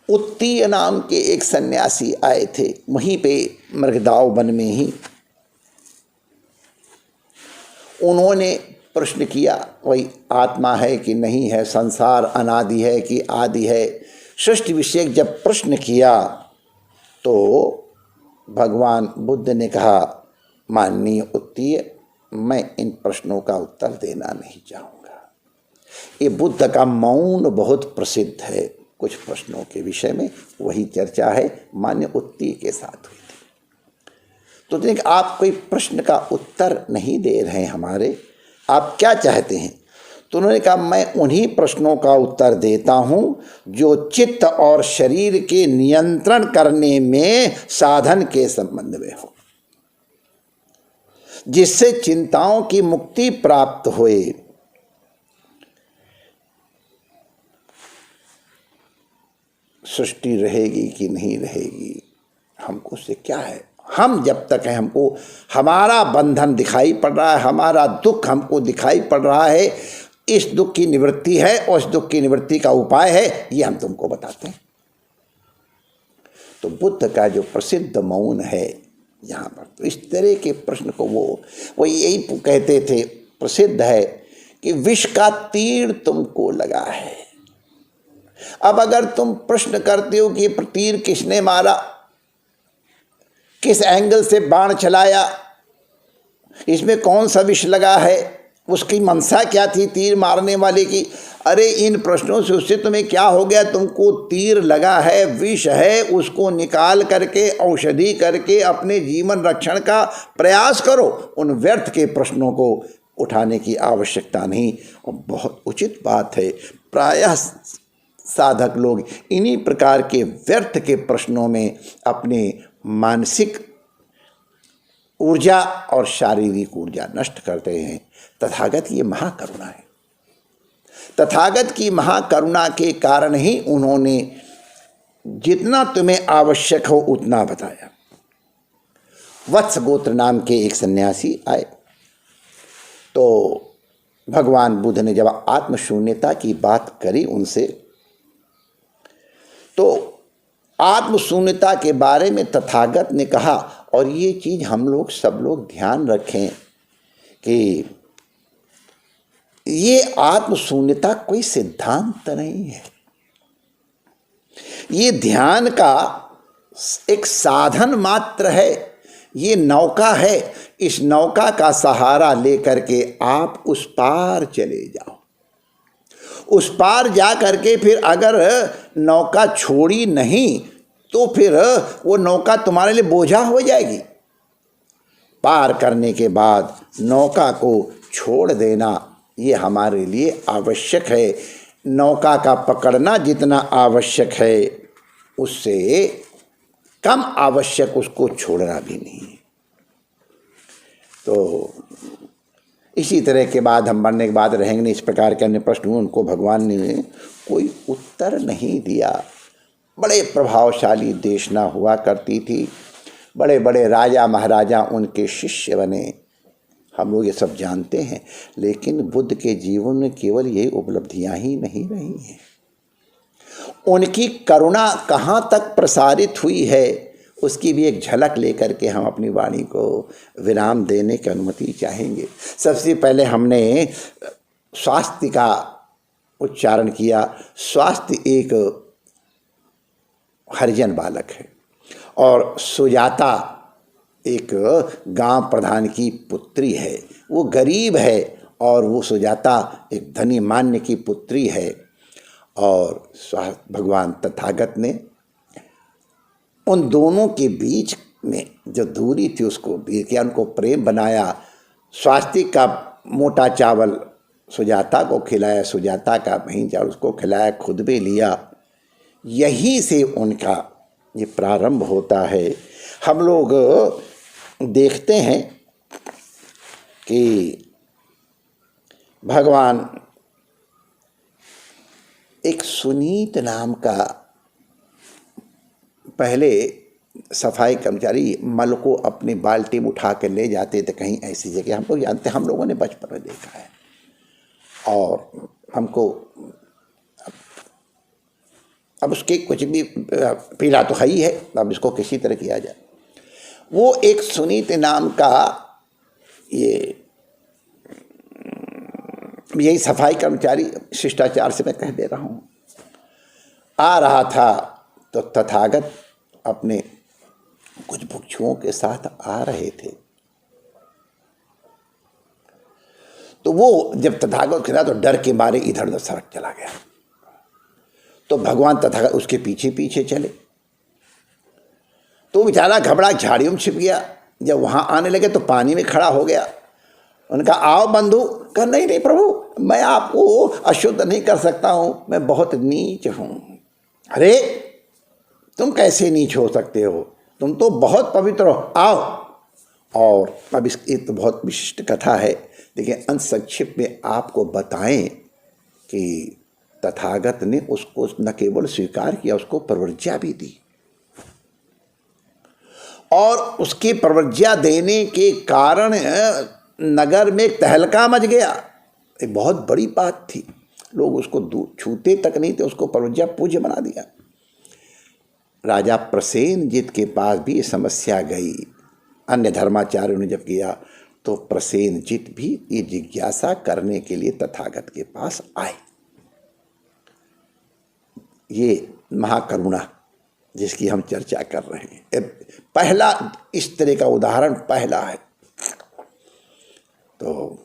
उत्तीय नाम के एक सन्यासी आए थे, वहीं पे मृगदाव वन में ही। उन्होंने प्रश्न किया, वही आत्मा है कि नहीं है, संसार अनादि है कि आदि है, सृष्टि विषयक जब प्रश्न किया तो भगवान बुद्ध ने कहा, माननीय उत्तीय, मैं इन प्रश्नों का उत्तर देना नहीं चाहूँगा। ये बुद्ध का मौन बहुत प्रसिद्ध है। कुछ प्रश्नों के विषय में वही चर्चा है, मान्य उत्तीय के साथ हुई थी। तो देखिए, आप कोई प्रश्न का उत्तर नहीं दे रहे हैं हमारे, आप क्या चाहते हैं? तो उन्होंने कहा, मैं उन्हीं प्रश्नों का उत्तर देता हूँ जो चित्त और शरीर के नियंत्रण करने में साधन के संबंध में हो, जिससे चिंताओं की मुक्ति प्राप्त होए। सृष्टि रहेगी कि नहीं रहेगी, हमको उससे क्या है? हम जब तक है, हमको हमारा बंधन दिखाई पड़ रहा है, हमारा दुख हमको दिखाई पड़ रहा है, इस दुख की निवृत्ति है और इस दुख की निवृत्ति का उपाय है, ये हम तुमको बताते हैं। तो बुद्ध का जो प्रसिद्ध मौन है यहाँ पर, तो इस तरह के प्रश्न को वो यही कहते थे, प्रसिद्ध है कि विष का तीर तुमको लगा है। अब अगर तुम प्रश्न करते हो कि तीर किसने मारा, किस एंगल से बाण चलाया, इसमें कौन सा विष लगा है, उसकी मंशा क्या थी तीर मारने वाले की, अरे इन प्रश्नों से उससे तुम्हें क्या हो गया? तुमको तीर लगा है, विष है, उसको निकाल करके औषधि करके अपने जीवन रक्षण का प्रयास करो। उन व्यर्थ के प्रश्नों को उठाने की आवश्यकता नहीं। और बहुत उचित बात है, प्रायः साधक लोग इन्हीं प्रकार के व्यर्थ के प्रश्नों में अपने मानसिक ऊर्जा और शारीरिक ऊर्जा नष्ट करते हैं। तथागत ये महाकरुणा है। तथागत की महाकरुणा के कारण ही उन्होंने जितना तुम्हें आवश्यक हो उतना बताया। वत्स गोत्र नाम के एक सन्यासी आए, तो भगवान बुद्ध ने जब आत्मशून्यता की बात करी उनसे, तो आत्मशून्यता के बारे में तथागत ने कहा, और ये चीज़ हम लोग सब लोग ध्यान रखें कि ये आत्मशून्यता कोई सिद्धांत नहीं है, ये ध्यान का एक साधन मात्र है, ये नौका है। इस नौका का सहारा लेकर के आप उस पार चले जाओ। उस पार जा करके फिर अगर नौका छोड़ी नहीं तो फिर वो नौका तुम्हारे लिए बोझा हो जाएगी। पार करने के बाद नौका को छोड़ देना ये हमारे लिए आवश्यक है। नौका का पकड़ना जितना आवश्यक है उससे कम आवश्यक उसको छोड़ना भी नहीं है। तो इसी तरह के बाद हम मरने के बाद रहेंगे नहीं, इस प्रकार के अन्य प्रश्न हुए, उनको भगवान ने कोई उत्तर नहीं दिया। बड़े प्रभावशाली देशना हुआ करती थी, बड़े बड़े राजा महाराजा उनके शिष्य बने, हम लोग ये सब जानते हैं। लेकिन बुद्ध के जीवन में केवल ये उपलब्धियां ही नहीं रही हैं, उनकी करुणा कहाँ तक प्रसारित हुई है उसकी भी एक झलक लेकर के हम अपनी वाणी को विराम देने की अनुमति चाहेंगे। सबसे पहले हमने स्वास्थ्य का उच्चारण किया। स्वास्थ्य एक हरिजन बालक है और सुजाता एक गांव प्रधान की पुत्री है। वो गरीब है और वो सुजाता एक धनी मान्य की पुत्री है। और भगवान तथागत ने उन दोनों के बीच में जो दूरी थी उसको बीत किया, उनको प्रेम बनाया। स्वास्थ्य का मोटा चावल सुजाता को खिलाया, सुजाता का महीन चावल उसको खिलाया, खुद भी लिया। यहीं से उनका ये प्रारंभ होता है। हम लोग देखते हैं कि भगवान एक सुनीत नाम का पहले सफाई कर्मचारी मल को अपनी बाल्टी में उठा कर ले जाते थे कहीं ऐसी जगह, हम लोग जानते हैं, हम लोगों ने बचपन में देखा है और हमको अब उसके कुछ भी पीला तो है ही है, अब इसको किसी तरह किया जाए। वो एक सुनीत नाम का, ये यही सफाई कर्मचारी, शिष्टाचार से मैं कह दे रहा हूँ, आ रहा था तो तथागत अपने कुछ भिक्षुओं के साथ आ रहे थे। तो वो जब तथागत खिला तो डर के मारे इधर उधर सरक चला गया। तो भगवान तथागत उसके पीछे पीछे चले। तो बेचारा घबरा झाड़ियों में छिप गया। जब वहाँ आने लगे तो पानी में खड़ा हो गया। उनका आओ बंधु। कहा नहीं नहीं प्रभु, मैं आपको अशुद्ध नहीं कर सकता हूँ, मैं बहुत नीच हूँ। अरे तुम कैसे नीच हो सकते हो, तुम तो बहुत पवित्र हो, आओ। और अब इसकी तो बहुत विशिष्ट कथा है, लेकिन अंत संक्षिप्त में आपको बताएं कि तथागत ने उसको न केवल स्वीकार किया, उसको प्रवर्ज्या भी दी। और उसकी प्रवर्ज्या देने के कारण नगर में एक तहलका मच गया। एक बहुत बड़ी बात थी, लोग उसको छूते तक नहीं थे, उसको प्रवर्ज्या पूज्य बना दिया। राजा प्रसेनजित के पास भी ये समस्या गई। अन्य धर्माचार्यों ने जब किया तो प्रसेनजित भी ये जिज्ञासा करने के लिए तथागत के पास आए। ये महाकरुणा जिसकी हम चर्चा कर रहे हैं, पहला इस तरह का उदाहरण पहला है। तो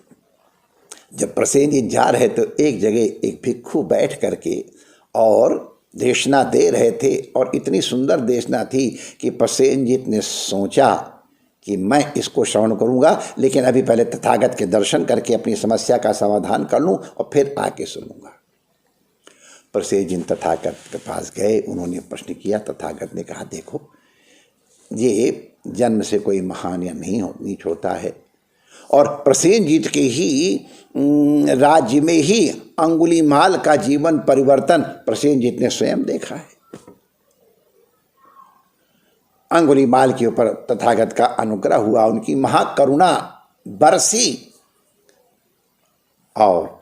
जब प्रसेनजित जा रहे तो एक जगह एक भिक्षु बैठ करके और देशना दे रहे थे, और इतनी सुंदर देशना थी कि प्रसेनजित ने सोचा कि मैं इसको श्रवण करूंगा, लेकिन अभी पहले तथागत के दर्शन करके अपनी समस्या का समाधान कर लूं और फिर आके सुनूंगा। प्रसेनजित तथागत के पास गए, उन्होंने प्रश्न किया। तथागत ने कहा देखो, ये जन्म से कोई महान या नीच होता है, और प्रसेनजित के ही राज्य में ही अंगुलीमाल का जीवन परिवर्तन प्रसेनजित ने स्वयं देखा है। अंगुलीमाल के ऊपर तथागत का अनुग्रह हुआ, उनकी महाकरुणा बरसी, और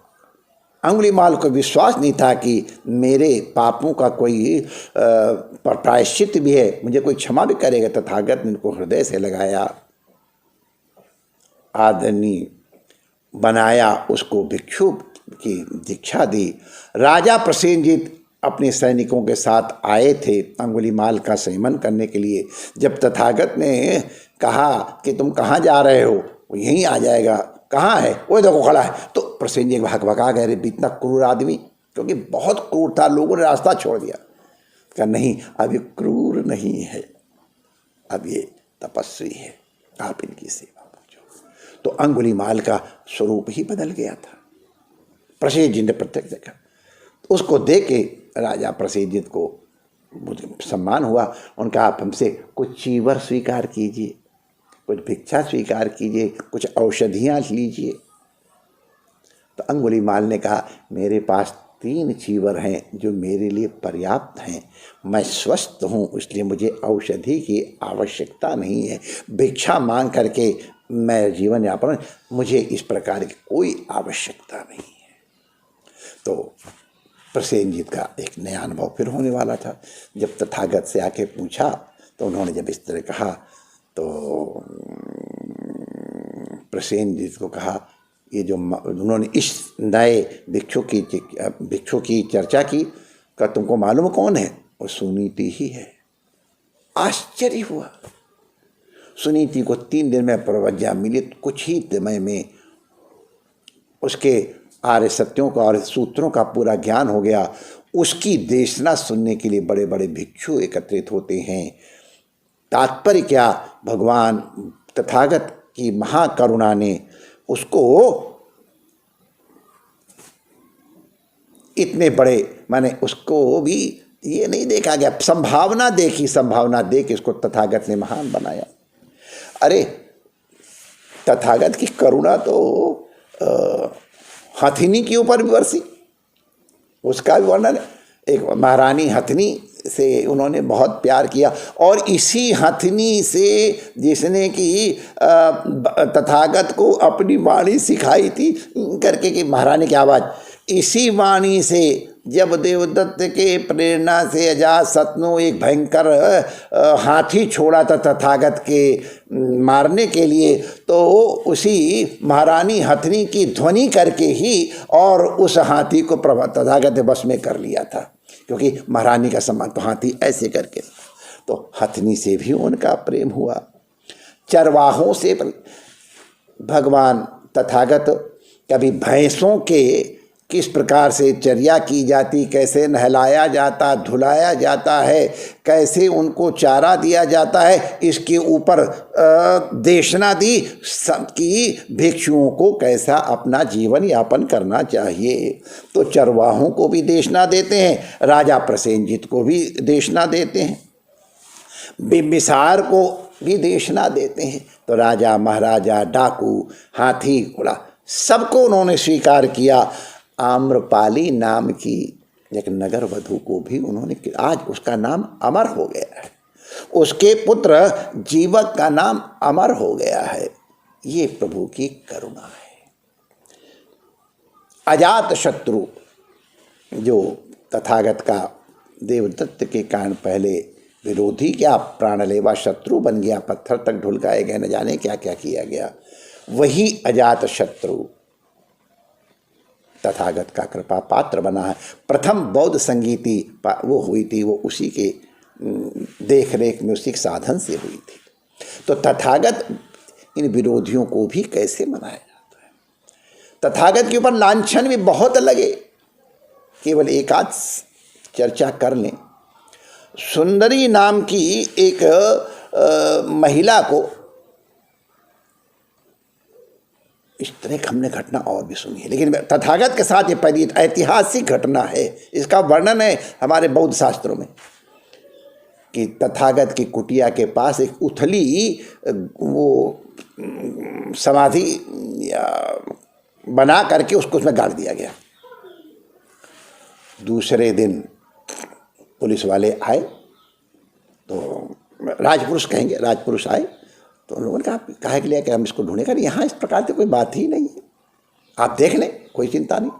अंगुलीमाल को विश्वास नहीं था कि मेरे पापों का कोई प्रायश्चित भी है, मुझे कोई क्षमा भी करेगा। तथागत ने उनको हृदय से लगाया, आदरणीय बनाया, उसको भिक्षु की दीक्षा दी। राजा प्रसेनजित अपने सैनिकों के साथ आए थे अंगुलीमाल का संयमन करने के लिए। जब तथागत ने कहा कि तुम कहाँ जा रहे हो, वो यहीं आ जाएगा, कहाँ है, वो देखो खड़ा है। तो प्रसेनजित भगा गए, इतना क्रूर आदमी, क्योंकि बहुत क्रूर था, लोगों ने रास्ता छोड़ दिया। कहा नहीं, अब ये क्रूर नहीं है, अब ये तपस्वी है, आप इनकी सेवा पूछो। तो अंगुलीमाल का स्वरूप ही बदल गया था। प्रसेनजित ने प्रत्यक्ष देखा। उसको देख के राजा प्रसेनजित को सम्मान हुआ। उनका आप हमसे कुछ चीवर स्वीकार कीजिए, कुछ भिक्षा स्वीकार कीजिए, कुछ औषधियाँ लीजिए। तो अंगुलीमाल ने कहा मेरे पास 3 चीवर हैं जो मेरे लिए पर्याप्त हैं, मैं स्वस्थ हूँ, इसलिए मुझे औषधि की आवश्यकता नहीं है, भिक्षा मांग करके मैं जीवन यापन, मुझे इस प्रकार की कोई आवश्यकता नहीं है। तो प्रसेनजित का एक नया अनुभव फिर होने वाला था। जब तथागत से आके पूछा तो उन्होंने जब इस तरह कहा तो प्रसेनजित को कहा, ये जो उन्होंने इस नए भिक्षु की चर्चा की, का तुमको मालूम कौन है? वो सुनीति ही है। आश्चर्य हुआ। सुनीति को 3 दिन में प्रवर्ज्या मिली, कुछ ही समय में उसके आर्य सत्यों का और सूत्रों का पूरा ज्ञान हो गया। उसकी देशना सुनने के लिए बड़े बड़े भिक्षु एकत्रित होते हैं। तात्पर्य क्या, भगवान तथागत की महाकरुणा ने उसको इतने बड़े, माने उसको भी ये नहीं देखा गया, संभावना देखी, संभावना देख इसको तथागत ने महान बनाया। अरे तथागत की करुणा तो हथिनी के ऊपर भी बरसी, उसका भी वर्णन। एक महारानी हथिनी से उन्होंने बहुत प्यार किया, और इसी हथिनी से जिसने कि तथागत को अपनी वाणी सिखाई थी करके कि महारानी की आवाज़ इसी वाणी से जब देवदत्त के प्रेरणा से अजातशत्रु एक भयंकर हाथी छोड़ा था तथागत के मारने के लिए, तो उसी महारानी हथनी की ध्वनि करके ही और उस हाथी को तथागत ने बस में कर लिया था, क्योंकि महारानी का सम्मान, तो हाथी ऐसे करके, तो हथनी से भी उनका प्रेम हुआ। चरवाहों से भगवान तथागत कभी भैंसों के किस प्रकार से चर्या की जाती, कैसे नहलाया जाता, धुलाया जाता है, कैसे उनको चारा दिया जाता है, इसके ऊपर देशना दी कि भिक्षुओं को कैसा अपना जीवन यापन करना चाहिए। तो चरवाहों को भी देशना देते हैं, राजा प्रसेनजित को भी देशना देते हैं, बिम्बिसार को भी देशना देते हैं। तो राजा महाराजा, डाकू, हाथी घोड़ा सबको उन्होंने स्वीकार किया। आम्रपाली नाम की एक नगर वधु को भी उन्होंने, आज उसका नाम अमर हो गया है, उसके पुत्र जीवक का नाम अमर हो गया है। ये प्रभु की करुणा है। अजातशत्रु जो तथागत का देवदत्त के कारण पहले विरोधी, क्या प्राणलेवा शत्रु बन गया, पत्थर तक ढुलकाए गए, न जाने क्या क्या किया गया, वही अजातशत्रु तथागत का कृपा पात्र बना है। प्रथम बौद्ध संगीति वो हुई थी, वो उसी के देख रेख में, उसी के साधन से हुई थी। तो तथागत इन विरोधियों को भी कैसे मनाया जाता है। तथागत के ऊपर लांछन भी बहुत लगे, केवल एक आध चर्चा कर लें। सुंदरी नाम की एक महिला को, इस तरह की हमने घटना और भी सुनी है, लेकिन तथागत के साथ ये पहली ऐतिहासिक घटना है। इसका वर्णन है हमारे बौद्ध शास्त्रों में कि तथागत की कुटिया के पास एक उथली वो समाधि बना करके उसको उसमें गाड़ दिया गया। दूसरे दिन पुलिस वाले आए, तो राजपुरुष कहेंगे, राजपुरुष आए, तो उन लोगों ने कहा काहे के लिए कि हम इसको ढूंढेगा, यहाँ इस प्रकार की कोई बात ही नहीं है, आप देख लें, कोई चिंता नहीं।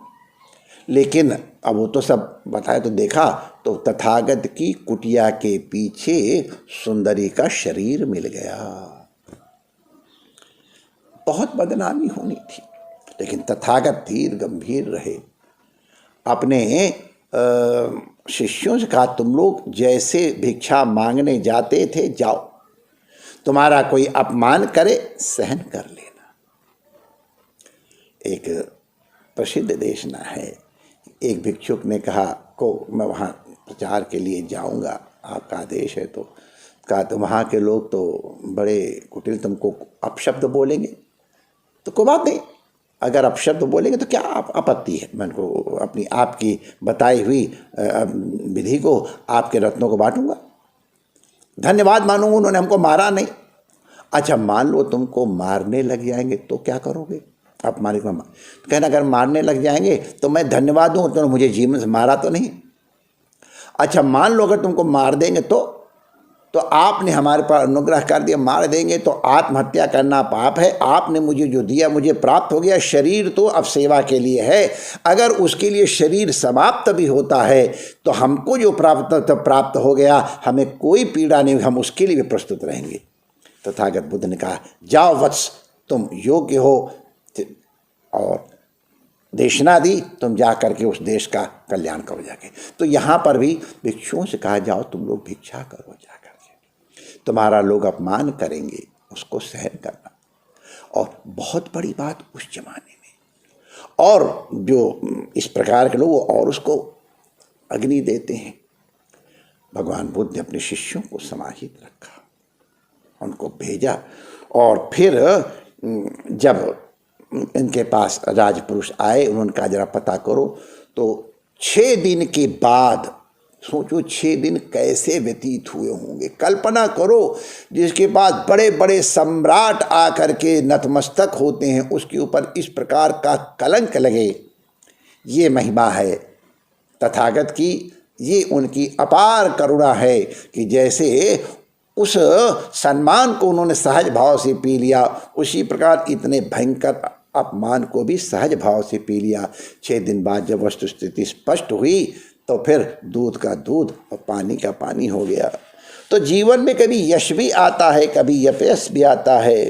लेकिन अब वो तो सब बताए, तो देखा तो तथागत की कुटिया के पीछे सुंदरी का शरीर मिल गया। बहुत बदनामी होनी थी, लेकिन तथागत धीर गंभीर रहे। अपने शिष्यों से कहा, तुम लोग जैसे भिक्षा मांगने जाते थे जाओ, तुम्हारा कोई अपमान करे सहन कर लेना। एक प्रसिद्ध देशना है, एक भिक्षुक ने कहा को मैं वहाँ प्रचार के लिए जाऊँगा, आपका आदेश है, तो कहा तो वहाँ के लोग तो बड़े कुटिल, तुमको अपशब्द बोलेंगे, तो कोई बात नहीं, अगर अपशब्द बोलेंगे तो क्या आपत्ति है, मैं उनको अपनी आपकी बताई हुई विधि को, आपके रत्नों को बांटूंगा, धन्यवाद मानूंगा, उन्होंने हमको मारा नहीं। अच्छा मान लो तुमको मारने लग जाएंगे तो क्या करोगे, आप मालिक में कहना अगर मारने लग जाएंगे तो मैं धन्यवाद दूँ, तो मुझे जीवन से मारा तो नहीं। अच्छा मान लो अगर तुमको मार देंगे तो आपने हमारे पर अनुग्रह कर दिया, मार देंगे तो आत्महत्या करना पाप है, आपने मुझे जो दिया मुझे प्राप्त हो गया, शरीर तो अब सेवा के लिए है, अगर उसके लिए शरीर समाप्त भी होता है तो हमको जो प्राप्त हो गया, हमें कोई पीड़ा नहीं, हम उसके लिए भी प्रस्तुत रहेंगे। तथागत बुद्ध ने कहा जाओ वत्स, तुम योग्य हो, और देशना दी, तुम जा करके उस देश का कल्याण करो जाके। तो यहाँ पर भी भिक्षुओं से कहा जाओ तुम लोग भिक्षा करो जा करके, तुम्हारा लोग अपमान करेंगे, उसको सहन करना। और बहुत बड़ी बात उस जमाने में, और जो इस प्रकार के लोग और उसको अग्नि देते हैं। भगवान बुद्ध ने अपने शिष्यों को समाहित रखा, उनको भेजा, और फिर जब इनके पास राजपुरुष आए, उन्होंने कहा जरा पता करो, तो 6 दिन के बाद, सोचो 6 दिन कैसे व्यतीत हुए होंगे, कल्पना करो, जिसके पास बड़े बड़े सम्राट आकर के नतमस्तक होते हैं, उसके ऊपर इस प्रकार का कलंक लगे। ये महिमा है तथागत की, ये उनकी अपार करुणा है कि जैसे उस सम्मान को उन्होंने सहज भाव से पी लिया, उसी प्रकार इतने भयंकर अपमान को भी सहज भाव से पी लिया। 6 दिन बाद जब वस्तु स्थिति स्पष्ट हुई तो फिर दूध का दूध और पानी का पानी हो गया। तो जीवन में कभी यश भी आता है, कभी अपयश भी आता है।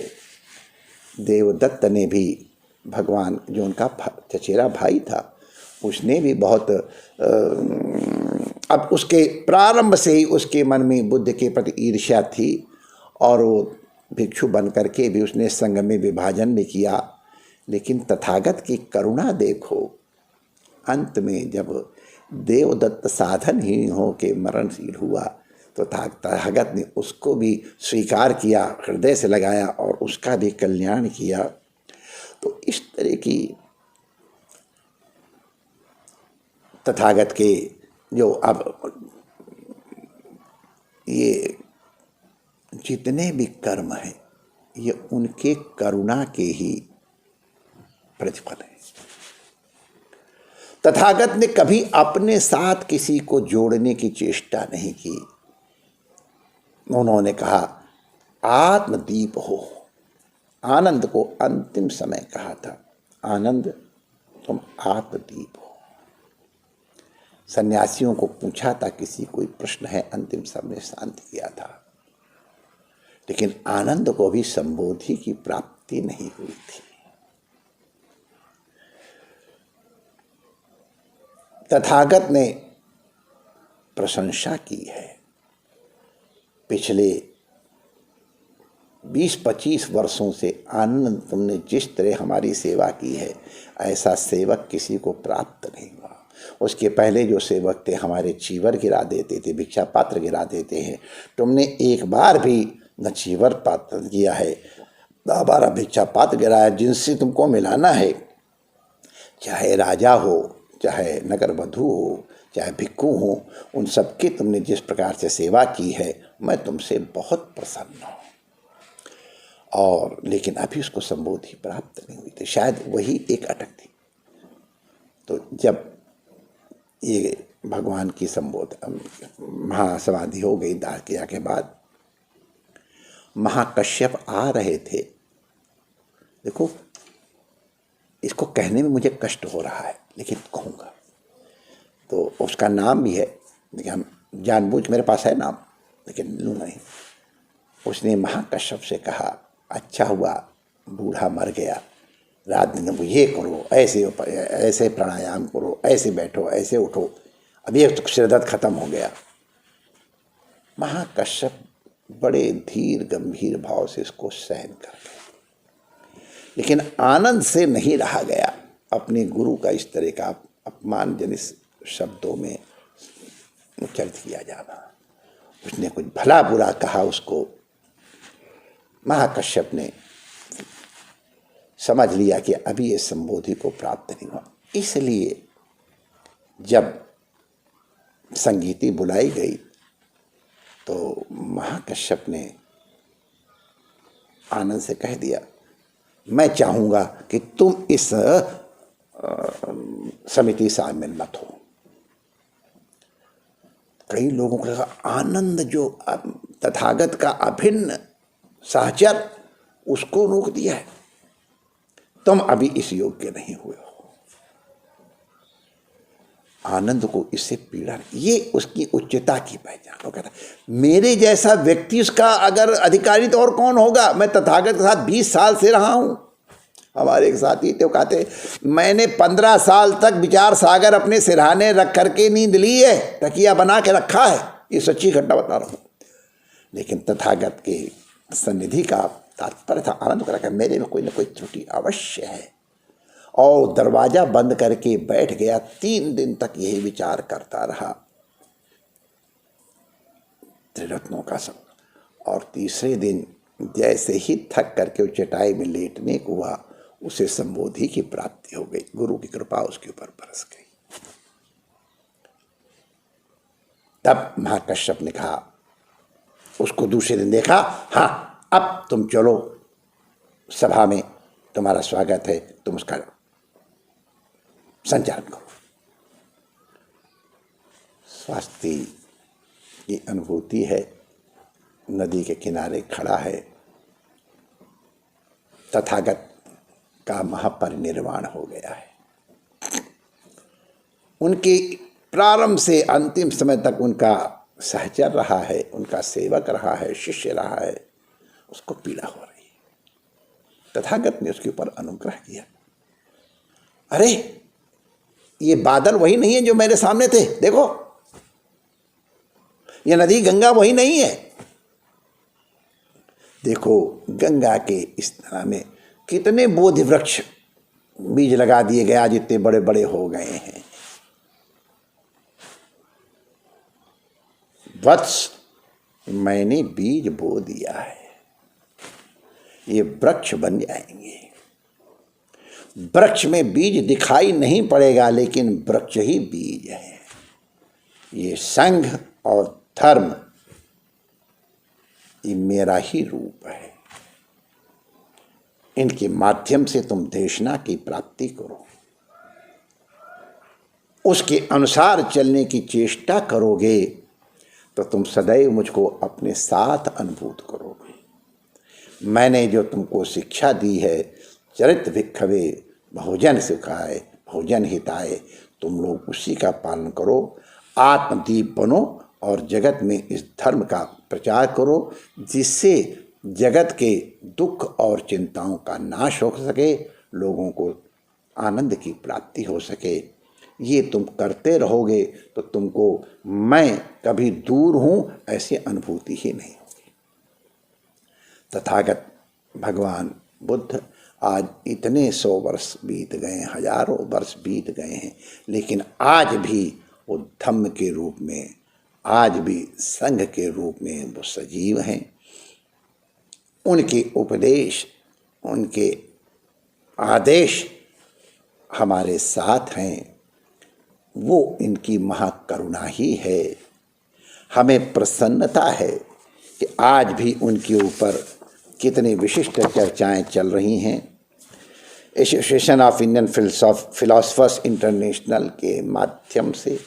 देवदत्त ने भी, भगवान जो उनका चचेरा भाई था, उसने भी बहुत अब उसके प्रारंभ से ही उसके मन में बुद्ध के प्रति ईर्ष्या थी और वो भिक्षु बन करके भी उसने संघ में विभाजन भी किया। लेकिन तथागत की करुणा देखो, अंत में जब देवदत्त साधनहीन हो के मरणशील हुआ तो तथागत ने उसको भी स्वीकार किया, हृदय से लगाया और उसका भी कल्याण किया। तो इस तरह की तथागत के जो अब ये जितने भी कर्म हैं ये उनके करुणा के ही प्रतिफल है। तथागत ने कभी अपने साथ किसी को जोड़ने की चेष्टा नहीं की। उन्होंने कहा आत्मदीप हो। आनंद को अंतिम समय कहा था, आनंद तुम आत्मदीप हो। सन्यासियों को पूछा था, किसी कोई प्रश्न है, अंतिम समय शांत किया था। लेकिन आनंद को भी संबोधि की प्राप्ति नहीं हुई थी। तथागत ने प्रशंसा की है। पिछले 20-25 वर्षों से आनंद तुमने जिस तरह हमारी सेवा की है, ऐसा सेवक किसी को प्राप्त नहीं हुआ। उसके पहले जो सेवक थे हमारे चीवर गिरा देते थे, भिक्षा पात्र गिरा देते हैं। तुमने एक बार भी न चीवर पात्र किया है, न बारह भिक्षा पात्र गिराया। जिनसे तुमको मिलाना है, चाहे राजा हो, चाहे नगर वधू हो, चाहे भिक्खु हो, उन सबकी तुमने जिस प्रकार से सेवा की है, मैं तुमसे बहुत प्रसन्न हूँ। और लेकिन अभी उसको संबोधि प्राप्त नहीं हुई थी, शायद वही एक अटक थी। तो जब ये भगवान की संबोध महासमाधि हो गई दाह क्रिया के बाद, महाकश्यप आ रहे थे। देखो, इसको कहने में मुझे कष्ट हो रहा है लेकिन कहूँगा। तो उसका नाम भी है, लेकिन हम जानबूझ, मेरे पास है नाम लेकिन लूँ नहीं। उसने महाकश्यप से कहा, अच्छा हुआ बूढ़ा मर गया, रात दिन को ये करो, ऐसे प्राणायाम करो, ऐसे बैठो, ऐसे उठो, अब ये तो सिर दर्द खत्म हो गया। महाकश्यप बड़े धीर गंभीर भाव से इसको सहन कर गए। लेकिन आनंद से नहीं रहा गया अपने गुरु का इस तरह का अपमानजनित शब्दों में उच्चारित किया जाना। उसने कुछ भला बुरा कहा उसको। महाकश्यप ने समझ लिया कि अभी ये संबोधि को प्राप्त नहीं हुआ। इसलिए जब संगीति बुलाई गई तो महाकश्यप ने आनंद से कह दिया, मैं चाहूँगा कि तुम इस समिति शामिल मत हो। कई लोगों को लगा आनंद जो तथागत का अभिन्न सहचर, उसको रोक दिया है, तुम अभी इस योग्य नहीं हुए हो। आनंद को इससे पीड़ा नहीं, ये उसकी उच्चता की पहचान। वो कहता मेरे जैसा व्यक्ति उसका अगर अधिकारी तो और कौन होगा। मैं तथागत के साथ 20 साल से रहा हूं। हमारे एक साथी थे, कहते मैंने 15 साल तक विचार सागर अपने सिरहाने रख करके नींद ली है, तकिया बना के रखा है। ये सच्ची घटना बता रहा हूं। लेकिन तथागत के सन्निधि का तात्पर्य था आनंद को रखा, मेरे में कोई ना कोई त्रुटि अवश्य है। और दरवाजा बंद करके बैठ गया। 3 दिन तक यही विचार करता रहा, त्रिरत्नों का संग। और तीसरे दिन जैसे ही थक करके उस चटाई में लेटने को हुआ, उसे संबोधि की प्राप्ति हो गई। गुरु की कृपा उसके ऊपर बरस गई। तब महाकश्यप ने कहा, उसको दूसरे दिन देखा, हाँ अब तुम चलो सभा में, तुम्हारा स्वागत है, तुम उसका संचालन करो। स्वास्थ्य की अनुभूति है। नदी के किनारे खड़ा है। तथागत का महापरिनिर्वाण हो गया है। उनके प्रारंभ से अंतिम समय तक उनका सहचर रहा है, उनका सेवक रहा है, शिष्य रहा है, उसको पीड़ा हो रही है। तथागत ने उसके ऊपर अनुग्रह किया। अरे ये बादल वही नहीं है जो मेरे सामने थे, देखो ये नदी गंगा वही नहीं है। देखो गंगा के इस तरह में कितने बोधि वृक्ष बीज लगा दिए गए, आज इतने बड़े बड़े हो गए हैं। वत्स, मैंने बीज बो दिया है, ये वृक्ष बन जाएंगे। वृक्ष में बीज दिखाई नहीं पड़ेगा, लेकिन वृक्ष ही बीज है। ये संघ और धर्म, ये मेरा ही रूप है। इनके माध्यम से तुम देशना की प्राप्ति करो, उसके अनुसार चलने की चेष्टा करोगे तो तुम सदैव मुझको अपने साथ अनुभूत करोगे। मैंने जो तुमको शिक्षा दी है, चरित भिक्षवे बहुजन सुखाय बहुजन हिताय, तुम लोग उसी का पालन करो, आत्मदीप बनो और जगत में इस धर्म का प्रचार करो, जिससे जगत के दुख और चिंताओं का नाश हो सके, लोगों को आनंद की प्राप्ति हो सके। ये तुम करते रहोगे तो तुमको मैं कभी दूर हूँ ऐसी अनुभूति ही नहीं होगी। तथागत भगवान बुद्ध आज इतने 100 वर्ष बीत गए, हजारों वर्ष बीत गए हैं, लेकिन आज भी वो धम्म के रूप में, आज भी संघ के रूप में वो सजीव हैं। उनके उपदेश, उनके आदेश हमारे साथ हैं। वो इनकी महाकरुणा ही है। हमें प्रसन्नता है कि आज भी उनके ऊपर कितनी विशिष्ट चर्चाएं चल रही हैं। Association of Indian philosophers international के माध्यम से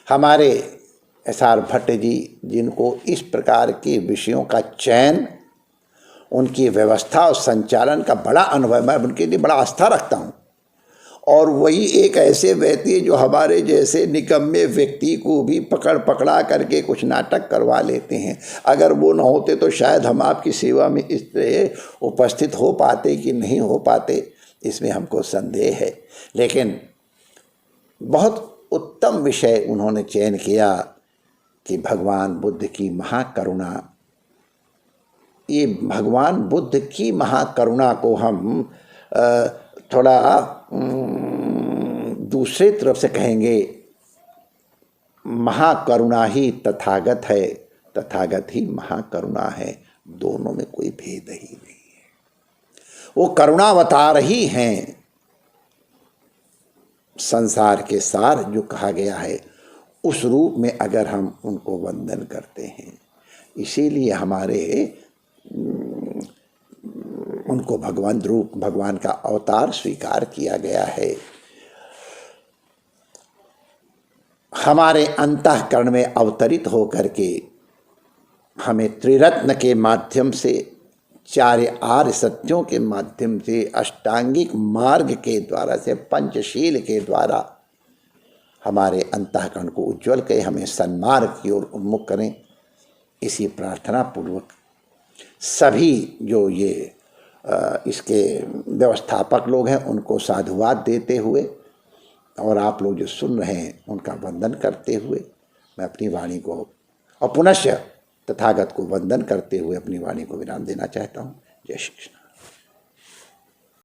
हमारे SR भट्ट जी, जिनको इस प्रकार के विषयों का चयन, उनकी व्यवस्था और संचालन का बड़ा अनुभव, मैं उनके लिए बड़ा आस्था रखता हूँ। और वही एक ऐसे व्यक्ति है जो हमारे जैसे निकम्मे व्यक्ति को भी पकड़ा करके कुछ नाटक करवा लेते हैं। अगर वो न होते तो शायद हम आपकी सेवा में इस तरह उपस्थित हो पाते कि नहीं हो पाते, इसमें हमको संदेह है। लेकिन बहुत उत्तम विषय उन्होंने चयन किया कि भगवान बुद्ध की महाकरुणा। ये भगवान बुद्ध की महाकरुणा को हम थोड़ा दूसरे तरफ से कहेंगे, महाकरुणा ही तथागत है, तथागत ही महाकरुणा है। दोनों में कोई भेद ही नहीं है। वो करुणावतार ही हैं। संसार के सार जो कहा गया है, उस रूप में अगर हम उनको वंदन करते हैं, इसीलिए हमारे उनको भगवान रूप, भगवान का अवतार स्वीकार किया गया है। हमारे अंतःकरण में अवतरित होकर के हमें त्रिरत्न के माध्यम से, 4 आर्य सत्यों के माध्यम से, अष्टांगिक मार्ग के द्वारा से, पंचशील के द्वारा हमारे अंतःकरण को उज्ज्वल करें, हमें सन्मार्ग की ओर उन्मुख करें। इसी प्रार्थना पूर्वक सभी जो ये इसके व्यवस्थापक लोग हैं उनको साधुवाद देते हुए, और आप लोग जो सुन रहे हैं उनका वंदन करते हुए, मैं अपनी वाणी को और पुनश्च तथागत को वंदन करते हुए अपनी वाणी को विराम देना चाहता हूँ। जय श्री कृष्ण।